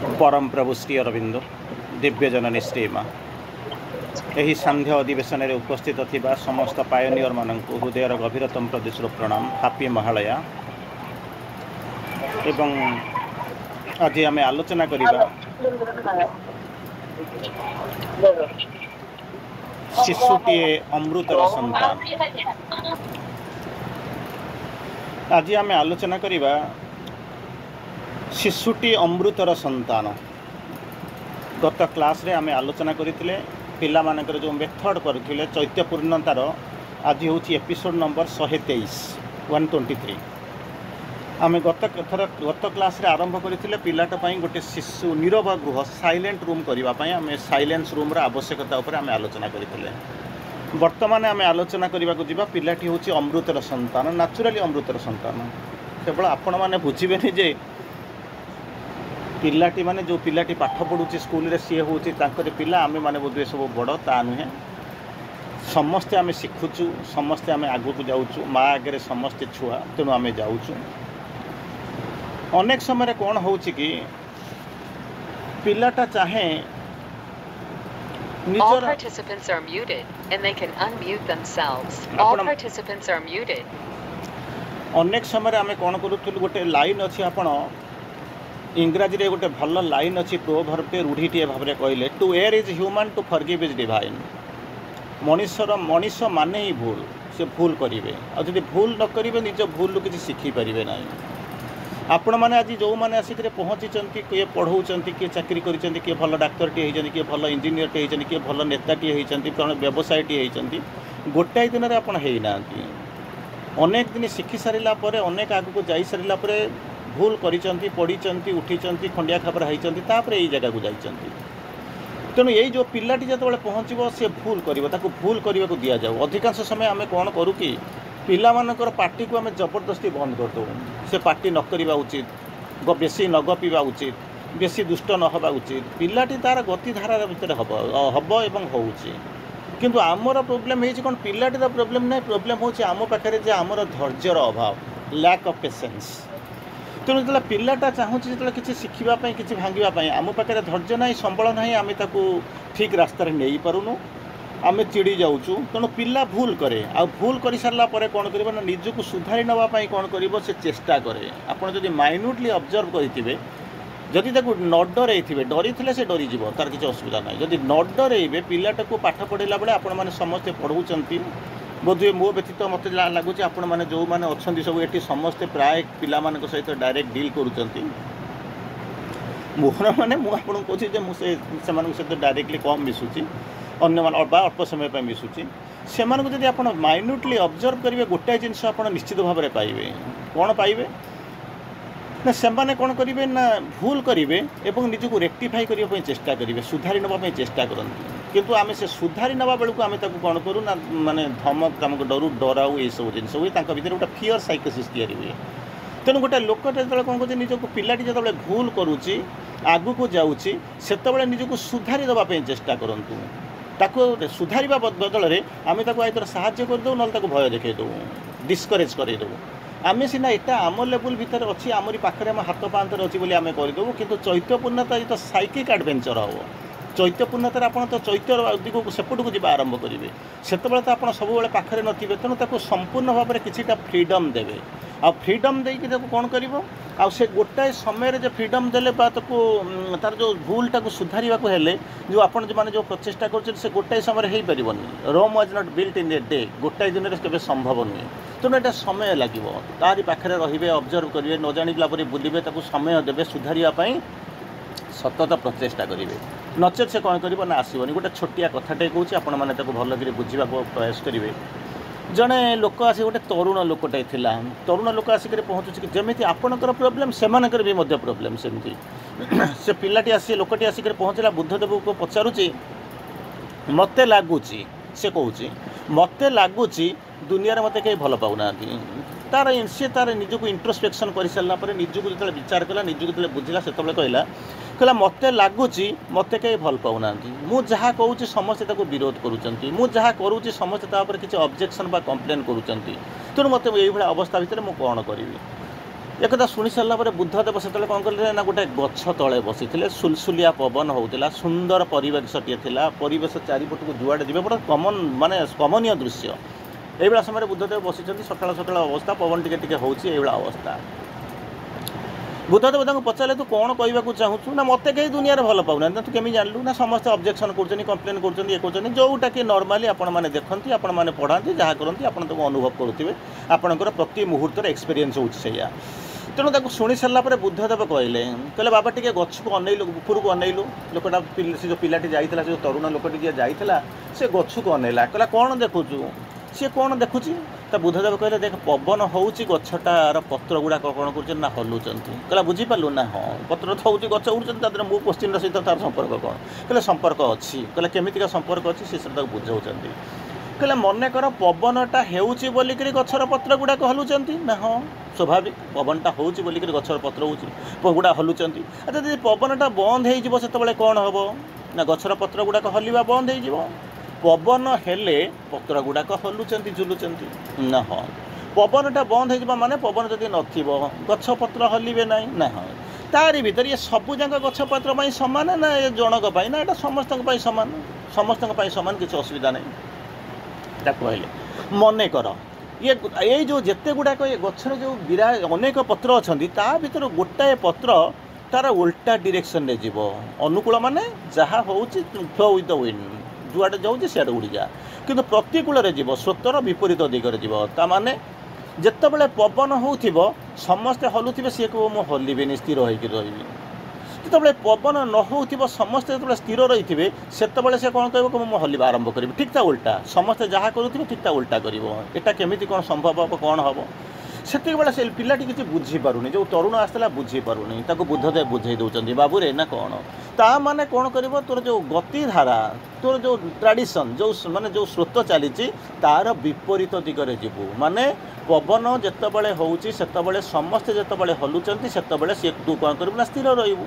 परम प्रभु श्री अरविंद दिव्यजननी श्रीमा यही सांध्य अधिवेशन में उपस्थित थिबा समस्त पायोनियर मानक हृदयर गभीरतम प्रदेश प्रणाम हापी महालया। एवं आज आम आलोचना करिबा शिशुटीए अमृतर संतान। आज आम आलोचना करिबा शिशुटी अमृतर संतान। गत क्लास रे आम आलोचना करथिले पिला मानकर जो मेथड करथिले चैत्यपूर्णतार आज होची एपिसोड नंबर 123 आम गत क्लास रे आरंभ करथिले पिलाटा पई गोटे शिशु नीरव गृह साइलेंट रूम करिबा पई आम साइलेंस रूम रा आवश्यकता उपर आम आलोचना करथिले। वर्तमान आम आलोचना करबा को जिबा पिलाटी होची अमृतर संतान, नेचुरली अमृतर संतान। केवल आपण माने बुझिबेनी जे पिलाटी माने जो पिलाटी पाठ पढ़ुची स्कूल रे सी होची तांकर पिला आमे माने बोधे सब बड़ ता नुहे। समस्ते आमे शिखुचु, समस्ते आमे आगु को जाउचु, माँ आगे समस्ते छुआ तेणु आमे जाउचु। अनेक समय कौन होची कि पिलाटा चाहे All participants are muted and they can unmute themselves. All participants are muted. अनेक समय आमे कौन करूथुल गोटे लाइन अछि आपण इंग्राजी रे गोटे भल लाइन अच्छी प्रोभर्बटे रूढ़ीटे भाव में कहले to err is human to forgive is divine. मनीष माने ही भूल से भूल करेंगे और जब भूल न करेंगे निज भूल किसी शिखिपारे ना। आपण मैंने आज जो मैंने आसिक पहुँची किए पढ़ाऊँ किए चाकरी कर किए भल डाक्तरटे होती किए भल इंजीनियरटे होती किए भल नेताटे होती कौन व्यवसायटे होती गोटाए दिन में आपड़ होना अनेक दिन शिखि सारा अनेक आगू जा सारा भूल करिचंती पढ़ी उठी खंडिया खबर होती यही जगह को जाइंती। तेणु यही जो पिलाटी जो पहुँचब सी भूल कर भूल करने को दि जाऊ। अधिकांश समय आम कौन करूँ कि पिला मानकर पार्टी को आम जबरदस्ती बंद करदे से पार्टी न करवा उचित, बेसी न गपीवा उचित, बेसी दुष्ट न हवा उचित। पिलाटी तार गतिधारा भितर हम एवं होउची किंतु आमर प्रोब्लेम है कौन पिलाटीर प्रोब्लेम ना, प्रोब्लेम हूँ आम पाखे जे आमर धैर्यर अभाव, लैक ऑफ पेशेंस। तेणु जो पिलाटा चाहूँगी जो किसी शिखापी किसी भांगापी आम पाखे धैर्य ना, संबल ना, आम ठीक रास्त नहीं पारूनु, आम चिड़ी जाऊँ। तेणु पिला भूल करे आ भूल कर सारापर कौन कर ना निजक सुधारी नापी कौन कर से चेष्टा करे। आपड़ जब माइन्यूटली ऑब्जर्व करेंगे जदि न डर डरी थे से डरीज तार किसी असुविधा ना। जदि न डर पिलाटा को पाठ पढ़ाला बेले आपण मैंने समस्ते पढ़ाऊँच बोधे मो व्यतीत मत लगुच आपण मैंने जो मैंने अच्छा सब ये समस्ते प्राय पिला सहित डायरेक्ट डील करुँच मोहन मैंने मुझे कहूँ सहित डायरेक्टली कम मिसुची अन्य अल्प समय मिसुची से जब आप माइन्यूटली ऑब्जर्व करेंगे गोटाए जिनस आप निश्चित भाव में पाइबे। कौन पाइबे ना से कौन करेंगे ना भूल करेंगे और निजक रेक्टिफाई करने चेष्टा करेंगे, सुधारी नापी चेष्टा करते। किंतु आम से सुधारी नवा बेलू आम कौन करूँ ना माने धमक आमको डरू डराऊ ये सब जिन हुए भर गोटे फियर साइकोसिस या हुए। तेणु गोटे लोकटे जो कौन कर निजक पिलाटी जो भूल करुच्ची आगू को जाऊँगी से निजक सुधारी देवाई चेष्टा करूँ। ताको सुधारिबा बदल में आम आईतर साहाय्य करदे ना भय देखईदे, डिस्करेज करदे। आम सीना यहाँ आम लेवल भितर अच्छी आमरी पाखे आम हाथ पांतर अच्छी बोली आम करदेबू किंतु चैत्यपूर्णता ये तो साइकिक एडवेंचर हम। चैत्यपूर्णतार आप तो चैत्य दिग को सेपट को जावा आरंभ करेंगे से तो आप सब पाखे नथिबे। तेणु ताको संपूर्ण भाव में किछिटा फ्रीडम देवे आ फ्रीडम देकी कौन कर से गोटाए समय जो फ्रीडम देले तार जो भूलटा को सुधार को हेले जो आपण जो माने जो प्रचेषा कर गोटाए समय हो पारनि। Rome was not built in a day, गोटाए दिन में संभव नुहे। तेणु यहाँ समय लगे तारी पाखे रे ऑब्जर्व करेंगे न जानिला बुलवे समय देवे सुधारियापाई सतत प्रचेषा करेंगे नचेत से कौन कर ना आसबनी। गोटे छोटिया कथाटे कहूँ आपण मैंने भल कर बुझा प्रयास करेंगे। जड़े लोक आस गोटे तरुण लोकटे थिला, तरुण लोक आसिक पहुँचुची जमी आपणकर प्रोब्लेम से भी प्रोब्लेम सेमती। से पिलाटी आसी लोकटी आसिक पहुँचला बुद्धदेव को पचारुची मत लगुच से कहूँ मत लगुच दुनिया मत कहीं भल पाऊना तार सी तार निजक इंट्रोस्पेक्शन कर सारापर निजक जो विचार कला निजक जो बुझला से कहला कहला मत लगुच मत कहीं भल पाऊना मुझे कहूँ समस्ते विरोध करुँच करुँच समस्ते किसी ऑब्जेक्शन बा कंप्लेन करुँच। तेणु मत ये अवस्था भितर मुझे कौन करी एकथा शुणी सारापर बुद्धदेव से कौन कले ना गोटे गछ तले बसी सुलसुलिया पवन होता सुंदर परिवेशटे था परिवेश चारिपट को जुआड़े जी बड़ा कमन माने कमनीय दृश्य ये समय बुद्धदेव बसी सकाल सकाल अवस्था पवन टिके होची अवस्था बुद्धदेव पचारे तू कौन कहवाक चाहूँ ना मत कहीं दुनिया भल पाऊना तू केमी जानलु ना समस्त ऑब्जेक्शन कर कंप्लेन कर ये कर जोटा कि नॉर्मली आपण मैंने देखती आपण मैंने पढ़ाती जहाँ करती आप अनुभव करुवे आपंकर प्रति मुहूर्त एक्सपीरियंस होया तेणु ताको शुणी सारापर बुद्धदेव कहले कहले बाबा टिके गछ को अनैलु उपरको अनैलु लोकटा से जो पिलाटी जाइला से तरुण लोकटी जी जाइला से गछ को अनैला कहला कौन देखुचु सी कौन देखुची तो बुद्धदेव कहले देख पवन होउची गछटार पत्र गुड़ाक कौन कर हलुचंत कहला बुझीपारू ना हाँ पत्र तो होउची गछ उड़ुचंत मो क्वेश्चन सहित तार संपर्क कौन कहले संपर्क अच्छी कहले केमितिका संपर्क अच्छी से बुझाऊँच कहले मन कर पवनटा होउची बोलिक गछर पत्र गुड़ाक हलुचंत ना हाँ स्वाभाविक पवनटा होउची बोलिक गछर पत्र गुड़ा हलुचंत अच्छा जब पवनटा बंद हो कौन हम ना गछर पत्र गुड़ाक हलिबा बंद हो पवन हेले पत्र गुड़ाक हलुचंत झुलुचंत ना हाँ पवनटा बंद हो माने पवन जदि नथिबो गछ पत्र हलिबे नहीं ना हाँ तारी भीतर ये सबू जाक गछ पत्र सामान ना ये जनक ना ये समस्त सामान समस्त सामान किसी असुविधा नहीं कहले मन कर ये जो जिते गुड़ाक ये गछर जो विरा अनेक पत्र अच्छा ता भीतर गोटाए पत्र तार उल्टा डिरेक्शन रे जीव अनुकूल माने जहाँ होउची फ्लो विथ द विंड जुआड़े जाऊँ सियाड़े उड़ी जा किंतु प्रतिकूल जीव स्रोतर विपरीत दिगरे जीव ता माने जितेबाला पवन हो समस्ते हलुवे सी कह मुझे हलि स्थिर होकर रही जिते पवन न हो समस्ते जो स्थिर रही थे से कौन कह मुझे हलिबा आरंभ करी ठीक ता उल्टा समस्ते जहाँ करुवे ठीक ता उल्टा कर केमी कौन संभव हम कौन हम से से पिलाटी किसी बुझीपारूनी जो तरुण आसला बुझीपारूनी बुद्धदेव बुझे दौरान बाबूरे ना कौन ता माने कौन कर तोर जो गतिधारा तोर जो ट्राडिशन जो माने जो स्रोत चली तार विपरीत दिगरे जीवु माने पवन जितेबाला होउची सेतेबाला समस्ते जितेबाला हलुचंती सेतेबाला सी तू कौन करू ना स्थिर रहिबु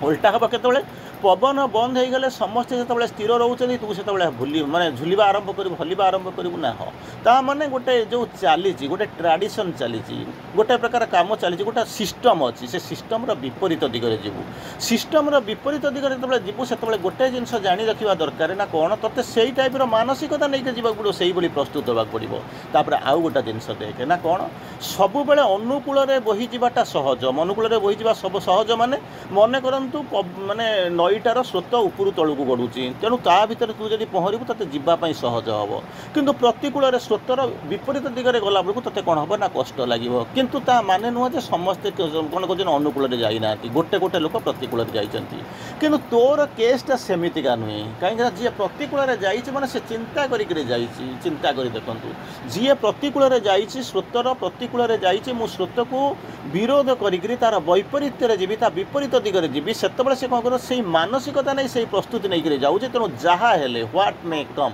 उल्टा हम केतेबाला पवन बंद हो गले समस्ते जो स्थिर रोचे तू से भूली माने झुलिबा आरंभ कर हलिबा आरंभ करू ना हाँ ता माने गोटे जो चली गोटे ट्राडिशन चली गोटे प्रकार काम चली गोटे सिस्टम अच्छी से सिस्टम विपरीत दिगरे जीवु सिस्टम विपरीत दिगरे जो जीवु से गोटे जिनस जाणी रखा दरकार ना कौन तोते से टाइप मानसिकता नहीं जावाक पड़ो से प्रस्तुत होगा पड़ो तापर आउ गोटे जिनस देखे ना कौन सब बेले अनुकूल बही जावाटा सहज अनुकूल बही जा सब सहज माने मन करंतु माने नईटार स्रोत उपरू तलू को गड़ुची तेणु ता भीतर तू जब पहरबू ते जावाई सहज हम किंतु प्रतिकूल स्रोतर विपरीत दिगरे गला बेलू ते कौन हम ना कष्ट लगे किंतु ता माने नुह जे समस्ते कौन कर अनुकूल जाइना गोटे गोटे लोक प्रतिकूल जाइंट किंतु तोर केसटा सेमितिका नुहे कहीं जी प्रतिकूल जाने से चिंता करके चिंता कर देखूँ जी प्रतिकूल स्रोतर प्रतिकूल मु स्रोत को विरोध करी तार वैपरीत्य जी विपरीत दिगरे जी से कौन कर से मानसिकता नहीं से प्रस्तुति नहीं कर जाऊँ तेणु जहाँ हेले व्हाट मे कम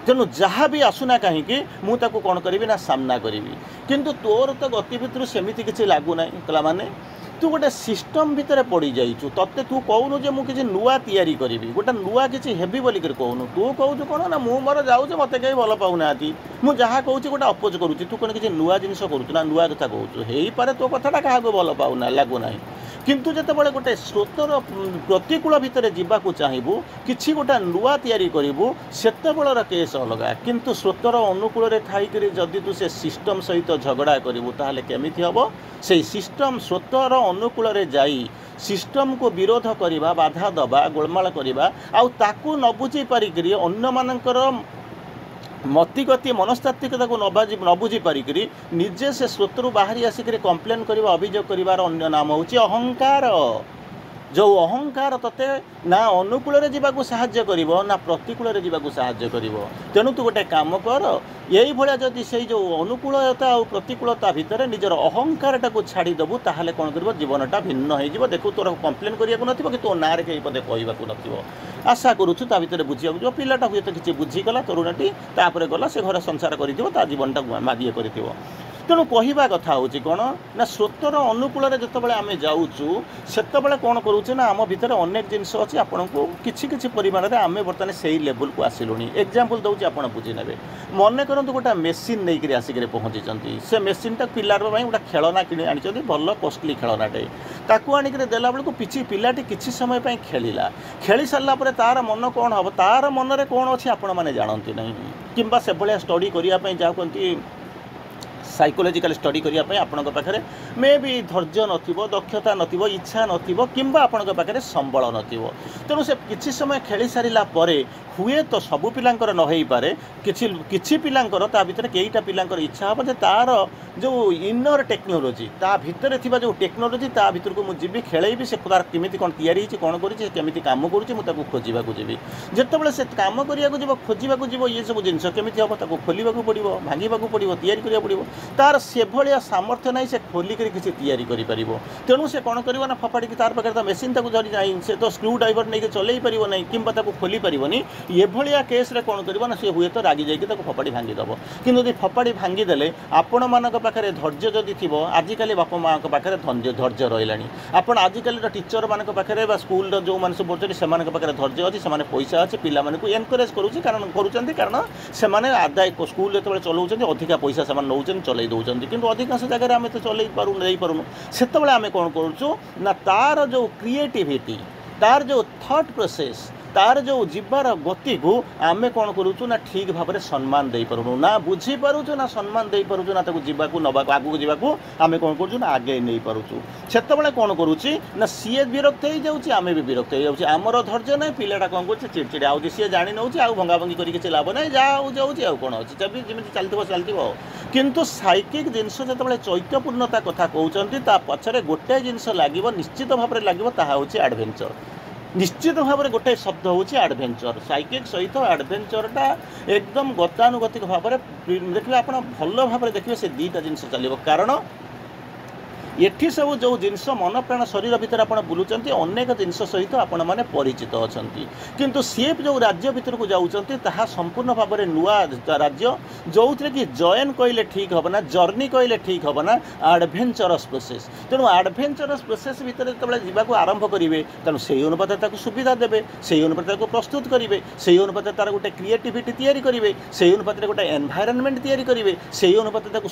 तेणु जहाँ भी आसुना कहीं मुझे कौन करी ना सामना करी किंतु तोर तो गतिविधि सेमती किसी लगुना कला माने तू गोटे सिस्टम भितर पड़ जाइचु तते तू कहूनु जे मुझे नुआ तैयारी करी गोटे नुआ किसी हेबी बोलिक कहूनु तू कहू कौन ना मु मोर जाऊँ मत कहीं भल पाऊना मुझे जहाँ कहूँ गोटे अपोज करुच्ची तू कौन किसी नुआ जिन करू ना नुआ कथा कहूँ हो पारे तो कथाटा क्या भल पाऊना लगुना किंतु जितेबाला गोटे स्रोतर प्रतिकूल भितर जावाक चाहबू कि गोटे नुआ तैयारी करू सेतेबेलर केस अलग किंतु स्रोतर अनुकूल थी जदि तू से सिस्टम सहित झगड़ा करू ताहले केमिति हबो से सिस्टम स्रोतर अनुकूल जाई सिस्टम को विरोध करवा बाधा दबा गोलमाल करवा आउ ताकू न बुझी पारिक अन्य मानकर मतिगति मनस्तात्विकता को न बुझी पारिक निजे से स्रोतर बाहरी आसिक कंप्लेन करवा अभियोग करार अन्य नाम हूँ अहंकार जो अहंकार तते ना अनुकूल जावाक साहाय्य करिवो ना प्रतिकूल जावाक साहाय्य करिवो तेणु तू गोटे काम कर यही भाया जदि से जो अनुकूलता और प्रतिकूलता भितर निजर अहंकारटा को छाड़ीदेबू ताहले कौन कर जीवनटा भिन्न हो देखू तोर कंप्लेन करिया नथिबो कि तो नारे कहीं पदे कहवाक नथिबो आशा करुछु ता भितर बुझिया जो पिलाटा हुए तो किसी बुझीगला तरुणटी तापर गला से घर संसार करिथिबो ता जीवनटा मागिए करिथिबो ତେଣୁ କହିବା କଥା ହେଉଛି କ'ଣ ନା ସ୍ରୋତର ଅନୁକୂଳରେ ଯେତେବେଳେ ଆମେ ଯାଉଛୁ ସେତେବେଳେ କ'ଣ କରୁଛୁ ନା ଆମ ଭିତରେ ଅନେକ ଜିନିଷ ଅଛି ଆପଣଙ୍କୁ କିଛି କିଛି ପରିମାଣରେ ଆମେ ବର୍ତ୍ତମାନ ସେଇ ଲେବୁଲକୁ ଆସିଲୁଣି। ଏକ୍ଜାମ୍ପଲ୍ ଦେଉଛି ଆପଣ ବୁଝିନେବେ। ମନେ କରନ୍ତୁ ଗୋଟେ ମେସିନ୍ ନେଇକରି ଆସିକରି ପହଞ୍ଚିଛନ୍ତି। ସେ ମେସିନ୍ଟା ପିଲାର ପାଇଁ ଗୋଟେ ଖେଳନା କିଣି ଆଣିଛନ୍ତି, ଭଲ କଷ୍ଟଲି ଖେଳନାଟେ। ତାକୁ ଆଣିକରି ଦେଲା ବେଳକୁ ପିଲାଟି କିଛି ସମୟ ପାଇଁ ଖେଳିଲା। ଖେଳି ସାରିଲା ପରେ ତା'ର ମନ କ'ଣ ହେବ, ତା'ର ମନରେ କ'ଣ ଅଛି ଆପଣମାନେ ଜାଣନ୍ତି ନାହିଁ, କିମ୍ବା ସେଭଳିଆ ଷ୍ଟଡି କରିବା ପାଇଁ ଯାହା କୁହନ୍ତି ସାଇକୋଲୋଜିକାଲ ଷ୍ଟଡି କରିବା ପାଇଁ ଆପଣଙ୍କ ପାଖରେ ମେ ବି ଧୈର୍ଯ୍ୟ ନଥିବ, ଦକ୍ଷତା ନଥିବ, ଇଚ୍ଛା ନଥିବ, କିମ୍ବା ଆପଣଙ୍କ ପାଖରେ ସମ୍ବଳ ନଥିବ। ତେଣୁ ସେ କିଛି ସମୟ ଖେଳି ସାରିଲା ପରେ ହୁଏତ ସବୁ ପିଲାଙ୍କର ନ ହେଇପାରେ, କିଛି ପିଲାଙ୍କର ତା ଭିତରେ କେଇଟା ପିଲାଙ୍କର ଇଚ୍ଛା ହେବ ଯେ ତା'ର ଯେଉଁ ଇନର ଟେକ୍ନୋଲୋଜି, ତା ଭିତରେ ଥିବା ଯେଉଁ ଟେକ୍ନୋଲୋଜି, ତା ଭିତରକୁ ମୁଁ ଯିବି, ଖେଳେଇବି, ସେ ତା'ର କେମିତି କ'ଣ ତିଆରି ହେଇଛି, କ'ଣ କରୁଛି, କେମିତି କାମ କରୁଛି, ମୁଁ ତାକୁ ଖୋଜିବାକୁ ଯିବି। ଯେତେବେଳେ ସେ କାମ କରିବାକୁ ଯିବ, ଖୋଜିବାକୁ ଯିବ, ଇଏ ସବୁ ଜିନିଷ କେମିତି ହେବ, ତାକୁ ଖୋଲିବାକୁ ପଡ଼ିବ, ଭାଙ୍ଗିବାକୁ ପଡ଼ିବ, ତିଆରି କରିବାକୁ ପଡ଼ିବ। ତା'ର ସେଭଳିଆ ସାମର୍ଥ୍ୟ ନାହିଁ ସେ ଖୋଲିକରି କିଛି ତିଆରି କରିପାରିବ। ତେଣୁ ସେ କ'ଣ କରିବ ନା ଫପାଡ଼ିକି, ତା'ର ପାଖରେ ତ ମେସିନ୍ ତାକୁ ଧରି ନାହିଁ, ସେ ତ ସ୍କ୍ରୁ ଡ୍ରାଇଭର ନେଇକି ଚଲେଇ ପାରିବ ନାହିଁ, କିମ୍ବା ତାକୁ ଖୋଲି ପାରିବନି। ଏଭଳିଆ କେସ୍ରେ କ'ଣ କରିବ ନା ସେ ହୁଏତ ରାଗି ଯାଇକି ତାକୁ ଫପାଡ଼ି ଭାଙ୍ଗିଦେବ। କିନ୍ତୁ ଯଦି ଫପାଡ଼ି ଭାଙ୍ଗିଦେଲେ ଆପଣମାନଙ୍କ ପାଖରେ ଧୈର୍ଯ୍ୟ ଯଦି ଥିବ, ଆଜିକାଲି ବାପା ମାଆଙ୍କ ପାଖରେ ଧୈର୍ଯ୍ୟ ରହିଲାଣି। ଆପଣ ଆଜିକାଲିର ଟିଚରମାନଙ୍କ ପାଖରେ ବା ସ୍କୁଲର ଯେଉଁମାନେ ସବୁ ପଢ଼ୁଛନ୍ତି ସେମାନଙ୍କ ପାଖରେ ଧୈର୍ଯ୍ୟ ଅଛି, ସେମାନେ ପଇସା ଅଛି, ପିଲାମାନଙ୍କୁ ଏନକରେଜ୍ କରୁଛନ୍ତି କାରଣ ସେମାନେ ଆଦାୟ ସ୍କୁଲ ଯେତେବେଳେ ଚଲାଉଛନ୍ତି ଅଧିକା ପଇସା ସେମାନେ ନେଉଛନ୍ତି, ଚଲେଇ ଦେଉଛନ୍ତି। କିନ୍ତୁ ଅଧିକାଂଶ ଜାଗାରେ ଆମେ ତ ଦେଇପାରୁନୁ। ସେତେବେଳେ ଆମେ କ'ଣ କରୁଛୁ ନା ତା'ର ଯେଉଁ କ୍ରିଏଟିଭିଟି, ତା'ର ଯେଉଁ ଥଟ୍ ପ୍ରୋସେସ୍, ତାର ଯେଉଁ ଯିବାର ଗତିକୁ ଆମେ କ'ଣ କରୁଛୁ ନା ଠିକ୍ ଭାବରେ ସମ୍ମାନ ଦେଇପାରୁନୁ, ନା ବୁଝିପାରୁଛୁ, ନା ସମ୍ମାନ ଦେଇପାରୁଛୁ, ନା ତାକୁ ଯିବାକୁ ନେବାକୁ ଆଗକୁ ଯିବାକୁ ଆମେ କ'ଣ କରୁଛୁ ନା ଆଗେଇ ନେଇପାରୁଛୁ। ସେତେବେଳେ କ'ଣ କରୁଛି ନା ସିଏ ବିରକ୍ତ ହେଇଯାଉଛି, ଆମେ ବି ବିରକ୍ତ ହେଇଯାଉଛି। ଆମର ଧୈର୍ଯ୍ୟ ନାହିଁ, ପିଲାଟା କ'ଣ କରୁଛି ଚିଡ଼ଚିଡ଼ା ହେଉଛି, ସିଏ ଜାଣି ନେଉଛି, ଆଉ ଭଙ୍ଗାଭଙ୍ଗି କରି କିଛି ଲାଭ ନାହିଁ, ଯାହା ହେଉଛି ହେଉଛି, ଆଉ କ'ଣ ଅଛି, ଯେମିତି ଚାଲିଥିବ। କିନ୍ତୁ ସାଇକିକ୍ ଜିନିଷ ଯେତେବେଳେ ଚୈତ୍ୟପୂର୍ଣ୍ଣତା କଥା କହୁଛନ୍ତି, ତା ପଛରେ ଗୋଟେ ଜିନିଷ ଲାଗିବ, ନିଶ୍ଚିତ ଭାବରେ ଲାଗିବ, ତାହା ହେଉଛି ଆଡ଼ଭେଞ୍ଚର। ନିଶ୍ଚିତ ଭାବରେ ଗୋଟାଏ ଶବ୍ଦ ହେଉଛି ଆଡ଼ଭେଞ୍ଚର। ସାଇକିକ୍ ସହିତ ଆଡ଼ଭେଞ୍ଚରଟା ଏକଦମ ଗତାନୁଗତିକ ଭାବରେ ଦେଖିବେ, ଆପଣ ଭଲ ଭାବରେ ଦେଖିବେ ସେ ଦୁଇଟା ଜିନିଷ ଚାଲିବ। କାରଣ ଏଠି ସବୁ ଯେଉଁ ଜିନିଷ ମନ ପ୍ରାଣ ଶରୀର ଭିତରେ ଆପଣ ବୁଲୁଛନ୍ତି, ଅନେକ ଜିନିଷ ସହିତ ଆପଣମାନେ ପରିଚିତ ଅଛନ୍ତି। କିନ୍ତୁ ସିଏ ଯେଉଁ ରାଜ୍ୟ ଭିତରକୁ ଯାଉଛନ୍ତି ତାହା ସମ୍ପୂର୍ଣ୍ଣ ଭାବରେ ନୂଆ ରାଜ୍ୟ, ଯେଉଁଥିରେ କି ଜଏନ୍ କହିଲେ ଠିକ୍ ହେବ ନା, ଜର୍ଣ୍ଣି କହିଲେ ଠିକ୍ ହେବ ନା, ଆଡ଼ଭେଞ୍ଚରସ୍ ପ୍ରୋସେସ୍। ତେଣୁ ଆଡ଼ଭେଞ୍ଚରସ୍ ପ୍ରୋସେସ୍ ଭିତରେ ଯେତେବେଳେ ଯିବାକୁ ଆରମ୍ଭ କରିବେ, ତେଣୁ ସେହି ଅନୁପାତରେ ତାକୁ ସୁବିଧା ଦେବେ, ସେହି ଅନୁପାତରେ ତାକୁ ପ୍ରସ୍ତୁତ କରିବେ, ସେହି ଅନୁପାତରେ ତା'ର ଗୋଟେ କ୍ରିଏଟିଭିଟି ତିଆରି କରିବେ, ସେହି ଅନୁପାତରେ ଗୋଟେ ଏନ୍ଭାଇରନମେଣ୍ଟ ତିଆରି କରିବେ, ସେହି ଅନୁପାତରେ ତାକୁ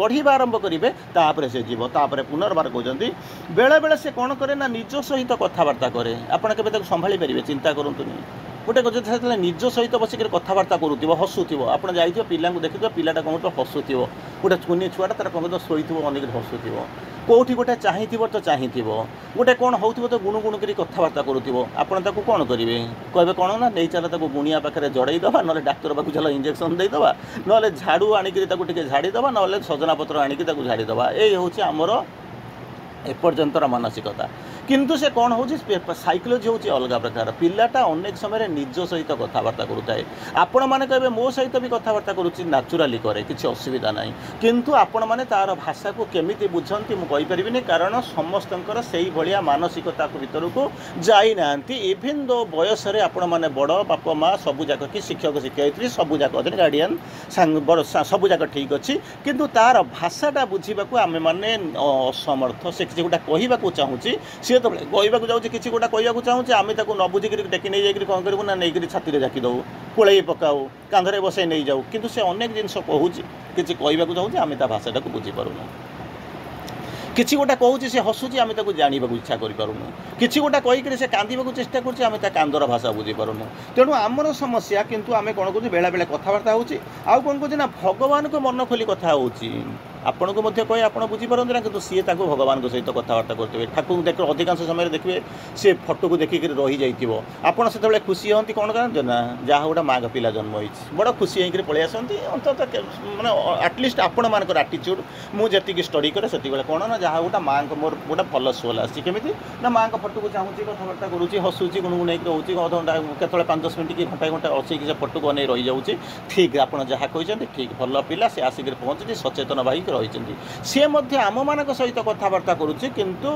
ଗଢ଼ିବା ଆରମ୍ଭ କରିବେ। ତାପରେ ସେ ଯିବ। ତାପରେ ପୁନର୍ବାର କହୁଛନ୍ତି ବେଳେବେଳେ ସେ କ'ଣ କରେ ନା ନିଜ ସହିତ କଥାବାର୍ତ୍ତା କରେ। ଆପଣ କେବେ ତାକୁ ସମ୍ଭାଳି ପାରିବେ? ଚିନ୍ତା କରନ୍ତୁନି। ଗୋଟେ ଯେତେବେଳେ ନିଜ ସହିତ ବସିକରି କଥାବାର୍ତ୍ତା କରୁଥିବ, ହସୁଥିବ, ଆପଣ ଯାଇଥିବ ପିଲାଙ୍କୁ ଦେଖିଥିବ, ପିଲାଟା କ'ଣ କରୁଥିବ ହସୁଥିବ, ଗୋଟେ କୁନି ଛୁଆଟା ତାର କ'ଣ କରୁଥିବ ଶୋଇଥିବ, ଅନେକ ହସୁଥିବ, କେଉଁଠି ଗୋଟେ ଚାହିଁଥିବ, ଗୋଟେ କ'ଣ ହେଉଥିବ ତ ଗୁଣୁ ଗୁଣୁ କରି କଥାବାର୍ତ୍ତା କରୁଥିବ। ଆପଣ ତାକୁ କ'ଣ କରିବେ? କହିବେ କ'ଣ ନା ନେଇ ଚାଲ ତାକୁ ଗୁଣିଆ ପାଖରେ ଜଡ଼େଇ ଦେବା, ନହେଲେ ଡାକ୍ତର ପାଖକୁ ଚାଲ ଇଞ୍ଜେକ୍ସନ୍ ଦେଇଦେବା, ନହେଲେ ଝାଡ଼ୁ ଆଣିକରି ତାକୁ ଟିକେ ଝାଡ଼ିଦେବା, ନହେଲେ ସଜନା ପତ୍ର ଆଣିକି ତାକୁ ଝାଡ଼ିଦେବା। ଏଇ ହେଉଛି ଆମର ଏପର୍ଯ୍ୟନ୍ତର ମାନସିକତା। କିନ୍ତୁ ସେ କ'ଣ ହେଉଛି ସାଇକୋଲୋଜି ହେଉଛି ଅଲଗା ପ୍ରକାର। ପିଲାଟା ଅନେକ ସମୟରେ ନିଜ ସହିତ କଥାବାର୍ତ୍ତା କରୁଥାଏ। ଆପଣମାନେ କହିବେ ମୋ ସହିତ ବି କଥାବାର୍ତ୍ତା କରୁଛି, ନ୍ୟାଚୁରାଲି କରେ, କିଛି ଅସୁବିଧା ନାହିଁ। କିନ୍ତୁ ଆପଣମାନେ ତା'ର ଭାଷାକୁ କେମିତି ବୁଝନ୍ତି ମୁଁ କହିପାରିବିନି, କାରଣ ସମସ୍ତଙ୍କର ସେଇଭଳିଆ ମାନସିକତା ଭିତରକୁ ଯାଇନାହାନ୍ତି। ଇଭିନ୍ ଦୋ ବୟସରେ ଆପଣମାନେ ବଡ଼, ବାପା ମା ସବୁଯାକ, କି ଶିକ୍ଷକ ଶିକ୍ଷୟିତ୍ରୀ ସବୁଯାକ ଅଛନ୍ତି, ଗାର୍ଡ଼ିଆନ୍ ସବୁଯାକ ଠିକ୍ ଅଛି। କିନ୍ତୁ ତା'ର ଭାଷାଟା ବୁଝିବାକୁ ଆମେମାନେ ଅସମର୍ଥ। ସେ କିଛି ଗୋଟେ କହିବାକୁ ଚାହୁଁଛି, ସିଏ ଯେତେବେଳେ କହିବାକୁ ଯାଉଛି, କିଛି ଗୋଟେ କହିବାକୁ ଚାହୁଁଛି, ଆମେ ତାକୁ ନ ବୁଝିକରି ଟେକି ନେଇଯାଇକରି କ'ଣ କରିବୁ ନା ନେଇକରି ଛାତିରେ ଜାକି ଦେଉ, କୋଳେଇ ପକାଉ, କାନ୍ଧରେ ବସାଇ ନେଇଯାଉ। କିନ୍ତୁ ସେ ଅନେକ ଜିନିଷ କହୁଛି, କିଛି କହିବାକୁ ଚାହୁଁଛି, ଆମେ ତା ଭାଷାଟାକୁ ବୁଝିପାରୁନୁ। କିଛି ଗୋଟେ କହୁଛି, ସେ ହସୁଛି, ଆମେ ତାକୁ ଜାଣିବାକୁ ଇଚ୍ଛା କରିପାରୁନୁ। କିଛି ଗୋଟେ କହିକରି ସେ କାନ୍ଦିବାକୁ ଚେଷ୍ଟା କରୁଛି, ଆମେ ତା କାନ୍ଦର ଭାଷା ବୁଝିପାରୁନୁ। ତେଣୁ ଆମର ସମସ୍ୟା, କିନ୍ତୁ ଆମେ କ'ଣ କରୁଛୁ ବେଳେବେଳେ କଥାବାର୍ତ୍ତା ହେଉଛି, ଆଉ କ'ଣ କରୁଛି ନା ଭଗବାନଙ୍କ ମନ ଖୋଲି କଥା ହେଉଛି। ଆପଣଙ୍କୁ ମଧ୍ୟ କହେ ଆପଣ ବୁଝିପାରନ୍ତି ନା, କିନ୍ତୁ ସିଏ ତାଙ୍କୁ ଭଗବାନଙ୍କ ସହିତ କଥାବାର୍ତ୍ତା କରୁଥିବେ। ଠାକୁରଙ୍କୁ ଦେଖିବେ, ଅଧିକାଂଶ ସମୟରେ ଦେଖିବେ ସେ ଫଟୋକୁ ଦେଖିକରି ରହିଯାଇଥିବ। ଆପଣ ସେତେବେଳେ ଖୁସି ହୁଅନ୍ତି, କ'ଣ କରନ୍ତି ନା ଯାହା ଗୋଟେ ମାଆଙ୍କ ପିଲା ଜନ୍ମ ହେଇଛି, ବଡ଼ ଖୁସି ହେଇକରି ପଳେଇ ଆସନ୍ତି। ଅନ୍ତତଃ ମାନେ ଆଟଲିଷ୍ଟ ଆପଣମାନଙ୍କର ଆଟିଚ୍ୟୁଡ଼, ମୁଁ ଯେତିକି ଷ୍ଟଡି କରେ ସେତିକିବେଳେ କ'ଣ ନା ଯାହା ଗୋଟେ ମାଆଙ୍କ ମୋର ଗୋଟେ ଭଲ ସୋଲ୍ ଆସିଛି। କେମିତି ନା ମାଆଙ୍କ ଫଟୋକୁ ଚାହୁଁଛି, କଥାବାର୍ତ୍ତା କରୁଛି, ହସୁଛି, ଗୁଣଗୁଣ ହେଇକି ରହୁଛି, ଅଧଘଣ୍ଟା କେତେବେଳେ 5-10 ମିନିଟ୍ କି ଘଣ୍ଟା ଅଛିକି ସେ ଫଟୋକୁ ଅନେଇ ରହିଯାଉଛି। ଠିକ୍ ଆପଣ ଯାହା କହିଛନ୍ତି ଠିକ୍, ଭଲ ପିଲା, ସେ ଆସିକରି ପହଞ୍ଚୁଛି, ସଚେତନ ଭାଇ ରହିଛନ୍ତି। ସିଏ ମଧ୍ୟ ଆମମାନଙ୍କ ସହିତ କଥାବାର୍ତ୍ତା କରୁଛି, କିନ୍ତୁ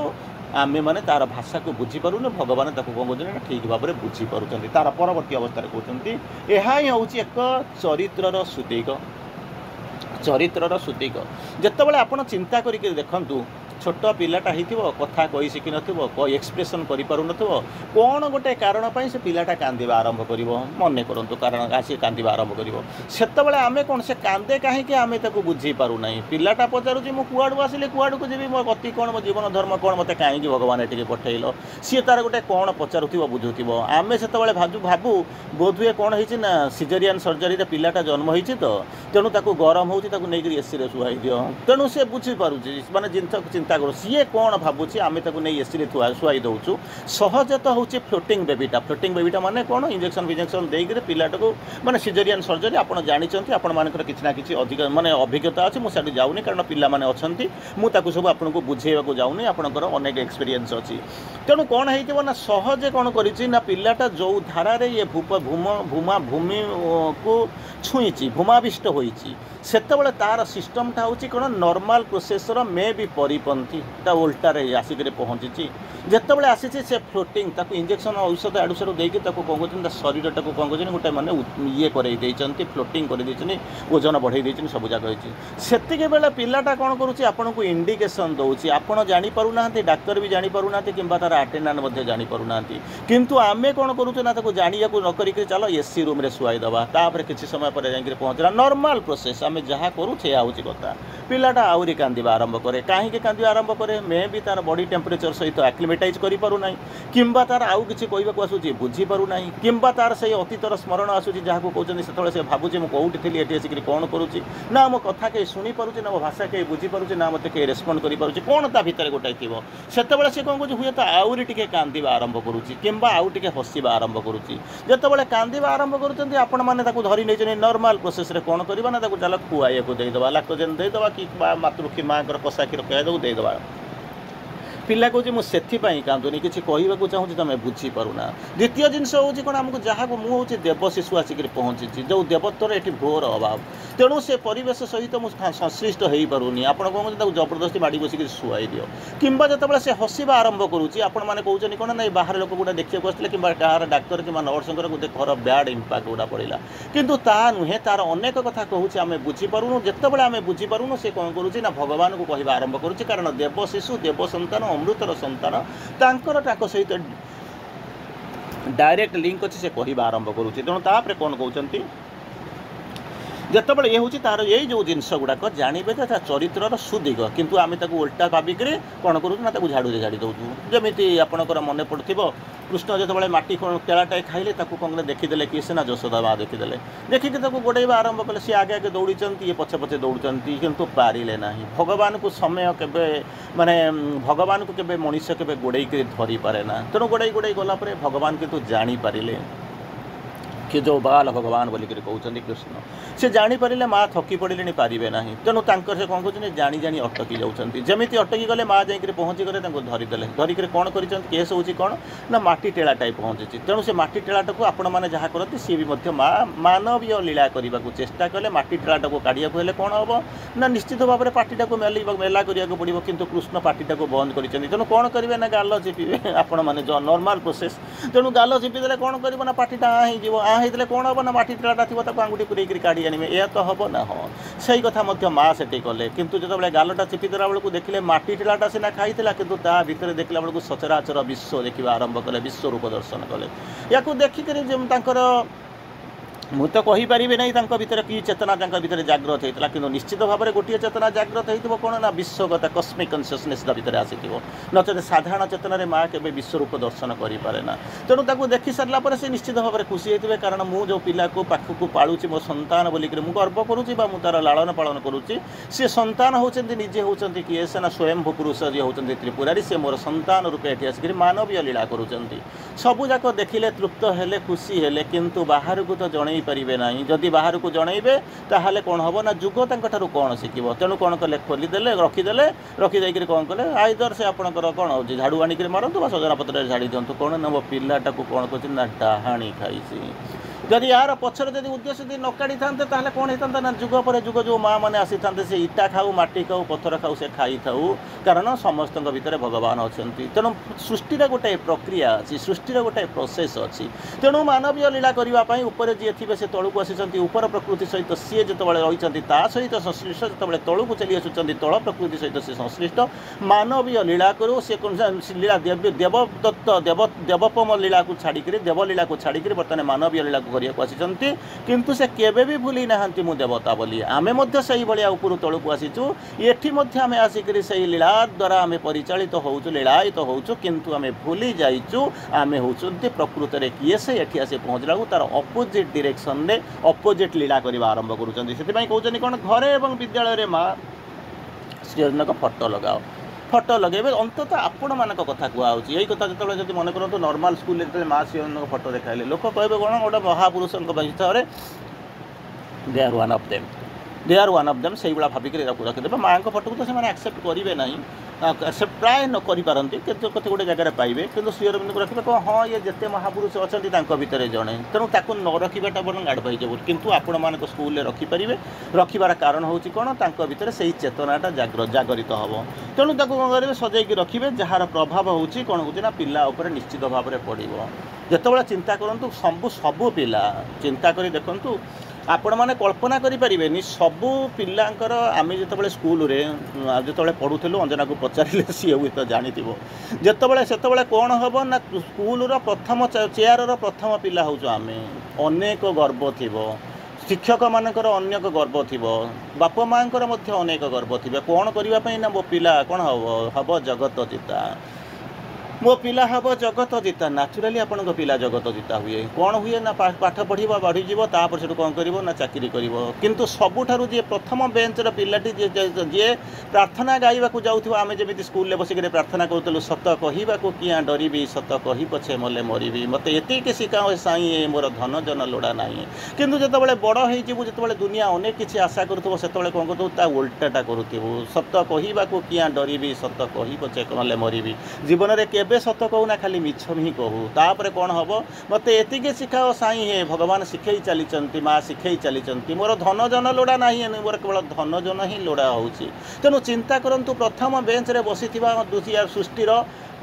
ଆମେମାନେ ତା'ର ଭାଷାକୁ ବୁଝିପାରୁନୁ। ଭଗବାନ ତାକୁ କ'ଣ କହୁଛନ୍ତି ନା ଠିକ୍ ଭାବରେ ବୁଝିପାରୁଛନ୍ତି। ତା'ର ପରବର୍ତ୍ତୀ ଅବସ୍ଥାରେ କହୁଛନ୍ତି ଏହା ହିଁ ହେଉଛି ଏକ ଚରିତ୍ରର ସୁଦିଗ। ଚରିତ୍ରର ସୁଦିଗ ଯେତେବେଳେ ଆପଣ ଚିନ୍ତା କରିକି ଦେଖନ୍ତୁ ଛୋଟ ପିଲାଟା ହେଇଥିବ କଥା କହି ଶିଖିନଥିବ ଏକ୍ସପ୍ରେସନ୍ କରିପାରୁନଥିବ କ'ଣ ଗୋଟେ କାରଣ ପାଇଁ ସେ ପିଲାଟା କାନ୍ଦିବା ଆରମ୍ଭ କରିବ ମନେ କରନ୍ତୁ କାରଣ ଆସି କାନ୍ଦିବା ଆରମ୍ଭ କରିବ ସେତେବେଳେ ଆମେ କ'ଣ ସେ କାନ୍ଦେ କାହିଁକି ଆମେ ତାକୁ ବୁଝିପାରୁନାହିଁ ପିଲାଟା ପଚାରୁଛି ମୁଁ କୁଆଡ଼ୁ ଆସିଲି କୁଆଡ଼କୁ ଯିବି ମୋ ଗତି କ'ଣ ମୋ ଜୀବନ ଧର୍ମ କ'ଣ ମୋତେ କାହିଁକି ଭଗବାନ ଏଠିକି ପଠେଇଲ ସିଏ ତାର ଗୋଟେ କ'ଣ ପଚାରୁଥିବ ବୁଝୁଥିବ ଆମେ ସେତେବେଳେ ଭାବୁ ବୋଧହୁଏ କ'ଣ ହେଇଛି ନା ସିଜେରିଆନ୍ ସର୍ଜରୀରେ ପିଲାଟା ଜନ୍ମ ହେଇଛି ତ ତେଣୁ ତାକୁ ଗରମ ହେଉଛି ତାକୁ ନେଇକରି ଏସିରେ ଶୁଆଇ ଦିଅ ତେଣୁ ସେ ବୁଝିପାରୁଛି ମାନେ ଜିନିଷ ଚିନ୍ତା କରୁ ସିଏ କ'ଣ ଭାବୁଛି ଆମେ ତାକୁ ନେଇ ଏସିରେ ଶୁଆଇ ଦେଉଛୁ ସହଜ ତ ହେଉଛି ଫ୍ଲୋଟିଂ ବେବିଟା ମାନେ କ'ଣ ଇଞ୍ଜେକ୍ସନ୍ ଦେଇକରି ପିଲାଟାକୁ ମାନେ ସିଜେରିଆନ୍ ସର୍ଜରୀ ଆପଣ ଜାଣିଛନ୍ତି ଆପଣମାନଙ୍କର କିଛି ନା କିଛି ଅଧିକ ମାନେ ଅଭିଜ୍ଞତା ଅଛି ମୁଁ ସେଠି ଯାଉନି କାରଣ ପିଲାମାନେ ଅଛନ୍ତି ମୁଁ ତାକୁ ସବୁ ଆପଣଙ୍କୁ ବୁଝେଇବାକୁ ଯାଉନି ଆପଣଙ୍କର ଅନେକ ଏକ୍ସପିରିଏନ୍ସ ଅଛି ତେଣୁ କ'ଣ ହେଇଥିବ ନା ସହଜେ କ'ଣ କରିଛି ନା ପିଲାଟା ଯେଉଁ ଧାରାରେ ଇଏ ଭୂମିକୁ ଛୁଇଁଛି ଭୂମାବିଷ୍ଟ ହୋଇଛି ସେତେବେଳେ ତାର ସିଷ୍ଟମଟା ହେଉଛି କ'ଣ ନର୍ମାଲ ପ୍ରୋସେସର ମେ ବି ପରିପନ୍ଥୀ ତା ଓଲଟାରେ ଆସିକରି ପହଞ୍ଚିଛି ଯେତେବେଳେ ଆସିଛି ସେ ଫ୍ଲୋଟିଂ ତାକୁ ଇଞ୍ଜେକ୍ସନ୍ ଔଷଧ ଆଡ଼ୁ ସାଡ଼ୁ ଦେଇକି ତାକୁ କ'ଣ କରୁଛନ୍ତି ତା ଶରୀରଟାକୁ କ'ଣ କରୁଛନ୍ତି ଗୋଟେ ମାନେ ଇଏ କରେଇ ଦେଇଛନ୍ତି ଫ୍ଲୋଟିଂ କରିଦେଇଛନ୍ତି ଓଜନ ବଢ଼େଇ ଦେଇଛନ୍ତି ସବୁ ଜାଗା ହେଇଛି ସେତିକି ବେଳେ ପିଲାଟା କ'ଣ କରୁଛି ଆପଣଙ୍କୁ ଇଣ୍ଡିକେସନ୍ ଦେଉଛି ଆପଣ ଜାଣିପାରୁନାହାନ୍ତି ଡାକ୍ତର ବି ଜାଣିପାରୁନାହାନ୍ତି କିମ୍ବା ତାର ଆଟେଣ୍ଡାଣ୍ଟ ମଧ୍ୟ ଜାଣିପାରୁନାହାନ୍ତି କିନ୍ତୁ ଆମେ କ'ଣ କରୁଛୁ ନା ତାକୁ ଜାଣିବାକୁ ନ କରିକି ଚାଲ ଏସି ରୁମ୍ରେ ଶୁଆଇ ଦେବା ତାପରେ କିଛି ସମୟ ପରେ ଯାଇକରି ପହଞ୍ଚିଲା ନର୍ମାଲ ପ୍ରୋସେସ୍ ଆମେ ଯାହା କରୁ ସେୟା ହେଉଛି କଥା ପିଲାଟା ଆହୁରି କାନ୍ଦିବା ଆରମ୍ଭ କରେ କାହିଁକି କାନ୍ଦିବା ଆରମ୍ଭ କରେ ମେ ବି ତାର ବଡି ଟେମ୍ପରେଚର ସହିତ ଆକ୍ଲିମେଟାଇଜ୍ କରିପାରୁନାହିଁ କିମ୍ବା ତାର ଆଉ କିଛି କହିବାକୁ ଆସୁଛି ବୁଝିପାରୁନାହିଁ କିମ୍ବା ତାର ସେଇ ଅତୀତର ସ୍ମରଣ ଆସୁଛି ଯାହାକୁ କହୁଛନ୍ତି ସେତେବେଳେ ସେ ଭାବୁଛି ମୁଁ କେଉଁଠି ଥିଲି ଏଠି ଆସିକରି କ'ଣ କରୁଛି ନା ମୋ କଥା କେହି ଶୁଣିପାରୁଛି ନା ମୋ ଭାଷା କେହି ବୁଝିପାରୁଛି ନା ମୋତେ କେହି ରେସ୍ପଣ୍ଡ କରିପାରୁଛି କ'ଣ ତା ଭିତରେ ଗୋଟାଏ ଥିବ ସେତେବେଳେ ସେ କ'ଣ କରୁଛି ହୁଏତ ଆହୁରି ଟିକେ କାନ୍ଦିବା ଆରମ୍ଭ କରୁଛି କିମ୍ବା ଆଉ ଟିକେ ହସିବା ଆରମ୍ଭ କରୁଛି ଯେତେବେଳେ କାନ୍ଦିବା ଆରମ୍ଭ କରୁଛନ୍ତି ଆପଣମାନେ ତାକୁ ଧରି ନେଇଛନ୍ତି ନର୍ମାଲ ପ୍ରୋସେସ୍ରେ କ'ଣ କରିବା ନା ତାକୁ ଚାଲ ଖୁଆଇବାକୁ ଦେଇଦେବା ଲାକ୍ଟୋଜେନ୍ ଦେଇଦେବା କି ମାତୃକ୍ଷୀ ମାଆଙ୍କର କଷା କ୍ଷୀର ଖାଇବାକୁ ଦେଇଦେବା ପିଲା କହୁଛି ମୁଁ ସେଥିପାଇଁ କାନ୍ଦୁନି କିଛି କହିବାକୁ ଚାହୁଁଛି ତୁମେ ବୁଝିପାରୁନା ଦ୍ୱିତୀୟ ଜିନିଷ ହେଉଛି କ'ଣ ଆମକୁ ଯାହାକୁ ମୁଁ ହେଉଛି ଦେବ ଶିଶୁ ଆସିକରି ପହଞ୍ଚିଛି ଯେଉଁ ଦେବତ୍ୱର ଏଠି ଘୋର ଅଭାବ ତେଣୁ ସେ ପରିବେଶ ସହିତ ମୁଁ ସଂଶ୍ଳିଷ୍ଟ ହୋଇପାରୁନି ଆପଣ କ'ଣ କହୁଛନ୍ତି ତାକୁ ଜବରଦସ୍ତି ମାଡ଼ି ବସିକରି ଶୁଆଇ ଦିଅ କିମ୍ବା ଯେତେବେଳେ ସେ ହସିବା ଆରମ୍ଭ କରୁଛି ଆପଣମାନେ କହୁଛନ୍ତି କ'ଣ ନା ବାହାର ଲୋକ ଗୁଡ଼ା ଦେଖିବାକୁ ଆସିଥିଲେ କିମ୍ବା କାହାର ଡାକ୍ତର କିମ୍ବା ନର୍ସଙ୍କର ଗୋଟେ ଘର ବ୍ୟାଡ୍ ଇମ୍ପାକ୍ଟ ଗୁଡ଼ା ପଡ଼ିଲା କିନ୍ତୁ ତାହା ନୁହେଁ ତାର ଅନେକ କଥା କହୁଛି ଆମେ ବୁଝିପାରୁନୁ ଯେତେବେଳେ ଆମେ ବୁଝିପାରୁନୁ ସେ କ'ଣ କରୁଛି ନା ଭଗବାନଙ୍କୁ କହିବା ଆରମ୍ଭ କରୁଛି କାରଣ ଦେବ ଶିଶୁ ଦେବ ସନ୍ତାନ ଅମୃତର ସନ୍ତାନ ତାଙ୍କର ତାଙ୍କ ସହିତ ଡାଇରେକ୍ଟ ଲିଙ୍କ ଅଛି ସେ କହିବା ଆରମ୍ଭ କରୁଛି ତେଣୁ ତାପରେ କ'ଣ କହୁଛନ୍ତି ଯେତେବେଳେ ଇଏ ହେଉଛି ତାର ଏଇ ଯେଉଁ ଜିନିଷ ଗୁଡ଼ାକ ଜାଣିବେ ଯେ ତା ଚରିତ୍ରର ସୁଦିଗ କିନ୍ତୁ ଆମେ ତାକୁ ଓଲଟା ଭାବିକରି କ'ଣ କରୁଛୁ ନା ତାକୁ ଝାଡ଼ୁରେ ଝାଡ଼ି ଦେଉଛୁ ଯେମିତି ଆପଣଙ୍କର ମନେ ପଡ଼ୁଥିବ କୃଷ୍ଣ ଯେତେବେଳେ ମାଟି କେଳାଟାଏ ଖାଇଲେ ତାକୁ କ'ଣ ଦେଖିଦେଲେ କିଏ ସିନା ଯଶୋଦା ମା ଦେଖିଦେଲେ ଦେଖିକି ତାକୁ ଗୋଡ଼େଇବା ଆରମ୍ଭ କଲେ ସିଏ ଆଗେ ଆଗେ ଦୌଡ଼ିଛନ୍ତି ଇଏ ପଛେ ପଛେ ଦୌଡ଼ୁଛନ୍ତି କିନ୍ତୁ ପାରିଲେ ନାହିଁ ଭଗବାନଙ୍କୁ ସମୟ କେବେ ମାନେ ଭଗବାନଙ୍କୁ କେବେ ମଣିଷ କେବେ ଗୋଡ଼େଇକି ଧରିପାରେ ନା ତେଣୁ ଗୋଡ଼େଇ ଗଲା ପରେ ଭଗବାନ କିନ୍ତୁ ଜାଣିପାରିଲେ कि जो बाल भगवान बोलिक कहते कृष्ण से जानीपारे माँ थकी पड़े पारे ना तेणु से कौन कहते जानी जानी अटकी जाऊँगी जमी अटकी गले माँ जाकर पहुँची गले धरीदे धरिक कौन कर केस हूँ कौन ना माटी टेलाटाए पहुँची तेणु से माटी टेलाटा को आपण मैंने जहाँ करती सी भी मानवीय लीला करने को चेष्टा कले माटी टेलाटा को काढ़िया हेल्ले कौन हम ना निश्चित भाव में पार्टीटा को मेला करने को पड़ो किंतु कृष्ण पार्टीटा को बंद कर तेणु कौन करेंगे ना गाल चिपे आपण मैंने जो नॉर्मल प्रोसेस तेणु गाल चिपीदे कौन कर ना पार्टीटा होते कौन हम ना माटी टेलाटा थी आंगुठी पूरे काढ़ी आने यह तो हम ना हाँ से कथा माँ से कले किंतु जो गालटा चिपीदेला बेलू देखिले माटी टेलाटा सीना खाई किंतु ता भितर देखला बेलू सचराचर विश्व देखा आरंभ कले विश्व रूप दर्शन कले या देखिक मु तो कहीपरि ना भर कि चेतना भर जाग्रत होता कि निश्चित भाव में गोटे चेतना जाग्रत हो कौन ना विश्वगत कस्मिक कन्सियसनेस भर आसी नचेत साधारण चेतन माँ के विश्वरूप दर्शन करें ना तेणु ताकू देखी सारापर से निश्चित भाव में खुशी होते कारण मु जो पिला को पाखक पालुची मो संतान बोलिक गर्व करुँच तार लालन पालन करुँची सी संतान होती निजे होती किए से ना स्वयंभू पुरुष जी होती त्रिपुरारी से मोर संतान रूपे ये आसिक मानवीय लीला करुँच सबूक देखिले तृप्त हेले खुशी हेले किंतु बाहर को तो जन पारे ना जदि बाहर को जनइबे ताहले कौन हम ना जुग तांकठारु कौन शिखिबो तेणु कौन कले खोलीदेले रखीदेले रखी जाइकरी कौन कले आइदर से आपणकर कौन हो झाड़ू आनिक मारतु बा सजना पत्र झाड़ी दिंतु कौन ना मो पिलाटा को कौन कर ना डाहाणी खाई जदि यार पछर जदि उद्देश्य यदि न काढ़ी था कौन होता ना जुग पर जुग जो माँ मैंने आसी था से इटा खाऊ माटी खाऊ पत्थर खाऊ से खाई था कारण समस्त भितर भगवान अच्छा तेणु सृष्टिर गोटे प्रक्रिया अच्छी सृष्टिर गोटे प्रोसेस अच्छी तेणु मानवीय लीला करने उपर जी थे से तौक आसी उपर प्रकृति सहित सी जो रही सहित संश्लिष्ट जो तौक चली आसुँच तल प्रकृति सहित सी संश्लिष्ट मानवीय लीला करू सी लीला देवदत्त देवपम लीला को छाड़ी देवलीला को छाड़ी बर्तमान मानवीय लीला करने किंतु से केबे भी भूली नहांती मु देवता बोली आमे मध्य सही भलिया ऊपर तलक आसीचु एठी मध्य आमे आसिकरी सही लीला द्वारा आमे परिचालित होउचु लीलायित होउचु किंतु आमे भूली जाइचु आमे होउचंती प्रकृति रे किए से एठी आसे पहुंचला तार अपोजिट डायरेक्शन रे अपोजिट लीला करबा आरंभ करूचंती सेति पई कहउचनी कोन घरे एवं विद्यालय रे मां श्रीहरिन को फोटो लगाओ फोटो लगे अंततः आपण मान कथा कहूँ यही कथा जो मन करूँ नॉर्मल स्कूल जो माँ श्रीहरिन फोटो देखाइले लोक कहे कौन गोटे महापुरुष हिसाब they are one of them से भाविक रखिदे माँ फोटो को तो एक्सेप्ट करेंगे ना एक्सेप्ट प्राय न करें कत गोटे जगह पाइबे कि श्रीअरविंद को रखिए कह हाँ ये जिते महापुरुष अच्छा भितर जड़े तेणु ताको न रखाटा बरं एडभाइज किंतु आपण मान स्कूल रखिपारे रखार कारण हूँ कौन भितर से चेतनाटा जागरित हम तेणु ताको कौन करेंगे सजाइक रखिए जार प्रभाव हूँ कौन हो पिला उपर निश्चित भाव में पड़ो जिते चिंता करूँ सबू पिला चिंता कर देखूँ आपण मैंने कल्पना करें सबू पिलांकर आम जो स्कूल रे जो पढ़ुलु अंजना को पचारे सी हुई तो जानी जितेबाला से कौन हम ना स्कूल प्रथम चेयर प्रथम पिला हूँ आम अनेक गर्व थी शिक्षक मानकर अनेक गर्व थी बाप माँ अनेक गर्व थी कौन करने ना मो पिला कौन हम जगत चिता मो पिला हम जगत जीता नाचुराली आपण पिला जगत जीता हुए कौन हुए ना पाठ पढ़ा बढ़ीज तापर से कौन कर ना चाकरी कर किंतु सबुठारु जी प्रथम बेंचर पिलाटी जी प्रार्थना गाइबा जाऊँ आम जमी स्कूल बसिक प्रार्थना करूँ सत कहवा किया डरबी सत कही पछे मले मरबी मत एतिक शिखा साई मोर धन जन लोड़ा ना किंतु जो बड़ हो दुनिया अनेक किसी आशा करूँ से कौन करूँ उल्टाटा करूँ सत कहवा किया डरबी सत कही पछे मले मरबी जीवन में केबे सत कहूना खाली मिछ ही कहू तापर कौन हम मत एतिक शिखाओ साई हे भगवान शिखई चली माँ शिखई चली मोर धन जन लोड़ा ना मोर केवल धन जन ही लोड़ा हो तेणु चिंता करूँ प्रथम बेंच रे बसी सृष्टिर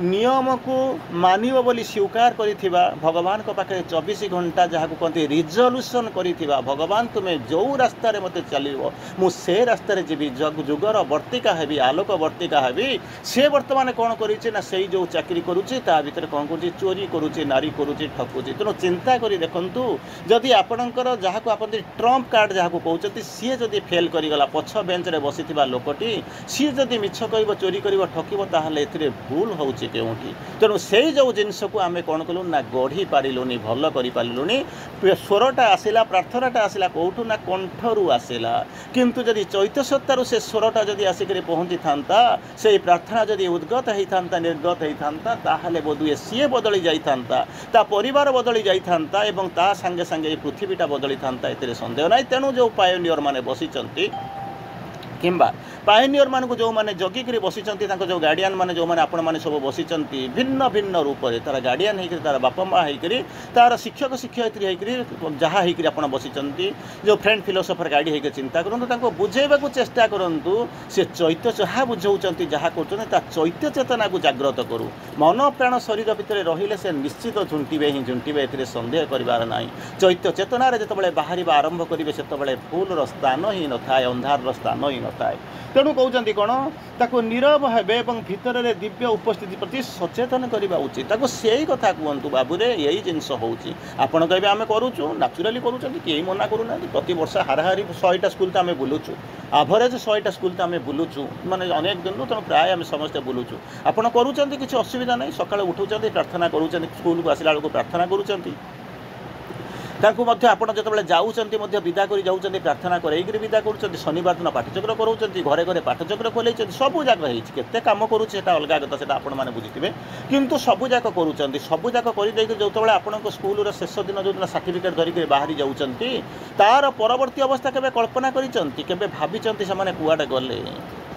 नियम को मानिब बोली स्वीकार करिथिबा भगवान को पाखे 24 घंटा जहाँ को कहते रिजोल्यूशन करिथिबा भगवान तुम्हें जो रास्ता रे मते चलिबो मु से रास्ता रे जीवी जुगर वर्तिका हेबी आलोक वर्तिका हेबी से वर्तमान कौन करिछि ना सेई जो चाकरी करूछि ता भितर कौन करूछि चोरी करूछि नारी करूछि ठकुछि तेणु चिंता करी देखंतु जदि आपणकर जहाँ को आपण ट्रम्प कार्ड जहाँ को कहउछथि सी जदि फेल करिगला पछ बेंच रे बसिथिबा लोकटी सी जदि मिछ कहइबो चोरी करिबो ठकिबो ताहाले एथिरे भूल होउछि केउठी तेणु से जो जिनस को आम कौन कलु ना गढ़ी पारिलुनी भल कर पारिलुनी स्वरटा आसला प्रार्थनाटा आसला कौटू ना कंठरू आसला किंतु जदि चैत्य सत्तारू से स्वरटा जदि आसिक पहुँची था से प्रार्थना जदि उद्गत होता निर्गत होता ताहले बोधुए सी बदली जाता परिवार बदली जाता एवं ता संगे संगे पृथ्वीटा बदली था ए सन्देह ना तेणु जो पायोनियर माने बसिचंती किंबा पायनियर मान को जो मैंने जगिक बसिचंती जो गार्डियन माने जो मैंने आपण माने सब बसिचंती भिन्न भिन्न रूप से तार गार्डियन होकर तार बापा माँ होकर तार शिक्षक शिक्षयित्री होकर जहाँ होकर आप बसिचंती जो फ्रेंड फिलोसफर गाड़ी होकर चिंता करूँ बुझेबा चेष्टा करूँ से चैत्य जहाँ बुझाऊँ जहाँ कर चैत्य चेतना को जाग्रत करूँ मन प्राण शरीर भितर रहिले से निश्चित झुंटिबे ही झुंटिबे ए सन्देह करार ना चैत्य चेतनार जो बाहर आरंभ करेंगे से फूल स्थान ही न था अंधार स्थान ही न था तेणु कहते कौन ताको नीरव हेबे एवं भितर रे दिव्य उपस्थिति प्रति सचेतन करवा उचित ताको सेही कथा कहतु बाबूरे यही जिनस होउची आपण कहबे आमे करूछु नेचुराली करूछन केही मना करूना प्रति वर्ष हाराहारी 100टा स्कूल तो आमे बुलुछु एवरेज 100टा स्कूल तो आमे बुलुछु माने अनेक दिन तो प्राय आमे समस्त बुलुछु आपण करूछन किछि असुविधा नै सकाळे उठुछन प्रार्थना करूछन स्कूल को आसिला बेलको प्रार्थना करूछन ताकू मध्य आपण जो जाऊँच विदा कर जाऊँच प्रार्थना कर विदा कर शनिवार दिन पाठचक्र कराऊँ घरे घरे पाठचक्र खोल सबू जाक होते कम करुँचे अलग कथा से आपण मैंने बुझे किंतु सबू जाक करुँच सबू जाक कर जो आपण स्कूल शेष दिन जो सर्टिफिकेट धरिक बाहरी जाऊँच तार परवर्ती अवस्था केवे कल्पना कर भावी से कुआडे गले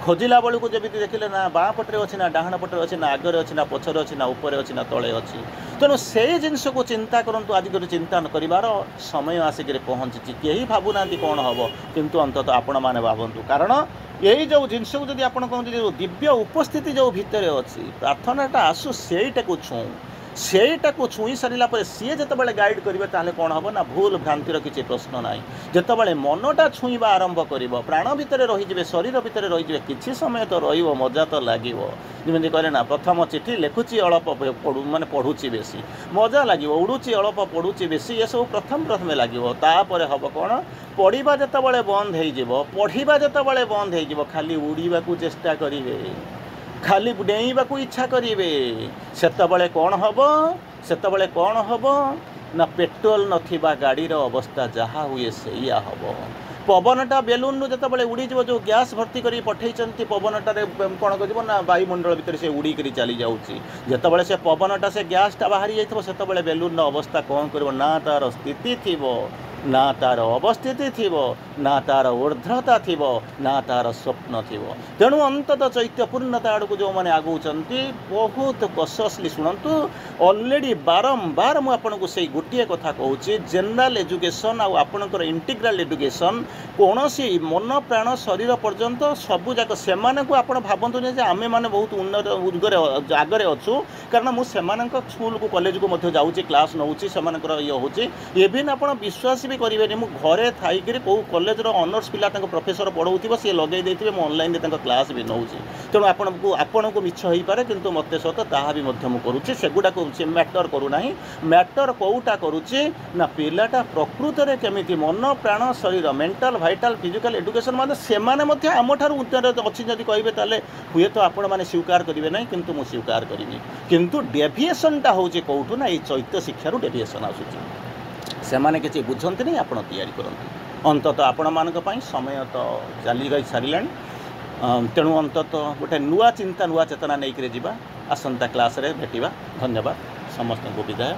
खोजिला बेलू को जमी देखिले ना बाँ पटे अच्छी ना डाहाण पटे अच्छी ना आगे अच्छी ना पछरे अच्छी ना उपरे अच्छी ना तले अच्छी तेणु से जिनस को चिंता करूँ आज चिंता करार समय आसिक पहुँची कहीं भावुना कौन हम किंतु अंततः आपण मैंने भावतु कारण यही जो जिनस को जब आप कहते जो दिव्य उपस्थिति जो भितर अच्छी प्रार्थनाटा आसू सेटा को छुई सारा सी जिते गाइड करेंगे ताले कौन हम ना भूल भ्रांतिर किसी प्रश्न ना जिते मनटा छुईवा आरंभ कर प्राण भितर रही शरीर भितर रही किसी समय तो रजा तो लगे जमी कहे ना प्रथम चिठी लिखुची अल्प माने पढ़ुची बेसी मजा लगे उड़ूची अल्प पढ़ुची बेसी ये सब प्रथम लगे तापर हम कौन पढ़ा जिते बंद हो पढ़ा जिते बंद हो खाली उड़ीबा चेष्टा करेंगे खाली डेईबा इच्छा करेंगे सेतबले कौन हम ना पेट्रोल नथिबा गाड़ीर अवस्था जहाँ हुए सैया हम पवनटा बेलून जिते उड़ीज जो गैस भर्ती कर पठे पवनटार कौन कर ना वायुमंडल भितर से उड़ीक चली जाऊँगी जिते से पवनटा से गैसटा बाहरी जाइए से बेलून अवस्था कौन कर ना तार स्थिति थी ना तार अवस्थिति थी ना तार ऊर्ध्वता थी ना तार स्वप्न थी तेणु अंततः चैत्यपूर्णता आड़ को जो मैंने आगुंट बहुत कॉशियसली शुणु ऑलरेडी बारंबार मुझे से गोटे कथा कहूँ जेनराल एजुकेशन आपणकर इंटीग्राल एजुकेशन कौन मन प्राण शरीर पर्यंत सबूक से आप भावतु आम मैंने बहुत उन्नत आगे अच्छु कारण मुझे स्कूल को कॉलेज को जाऊँगी क्लास नौ ये हूँ इवेन आप विश्वास भी करेंगे मु घरे थी कौ कॉलेज ऑनर्स पिला प्रोफेसर पढ़ाऊ सी लगे देते ऑनलाइन क्लास भी नौ तेणु आपण को मिछ हो पारे किंतु मत सत ताहा भी करुच्ची सेगुड़ा मैटर करूना मैटर कौटा करुच्ची ना पिलाटा प्रकृत में केमी मन प्राण शरीर मेंटल भाइटाल फिजिकल एडुकेशन मतलब से आम अच्छी जब कहे ताले हुए तो आपण मैंने स्वीकार करेंगे ना किंतु मु स्वीकार करी किंतु डेविएशनटा हूँ कौटू ना ये चैत्य शिक्षार डेविएशन आसूँ से माने किसी बुझंती नहीं आपण तैयारी करते अंततः आपण मान समय तो चली गई सारे तेणु अंततः गोटे नुआ चिंता नुआ चेतना नहीं कर आसंता क्लास रे भेटिबा धन्यवाद समस्त को विदाय।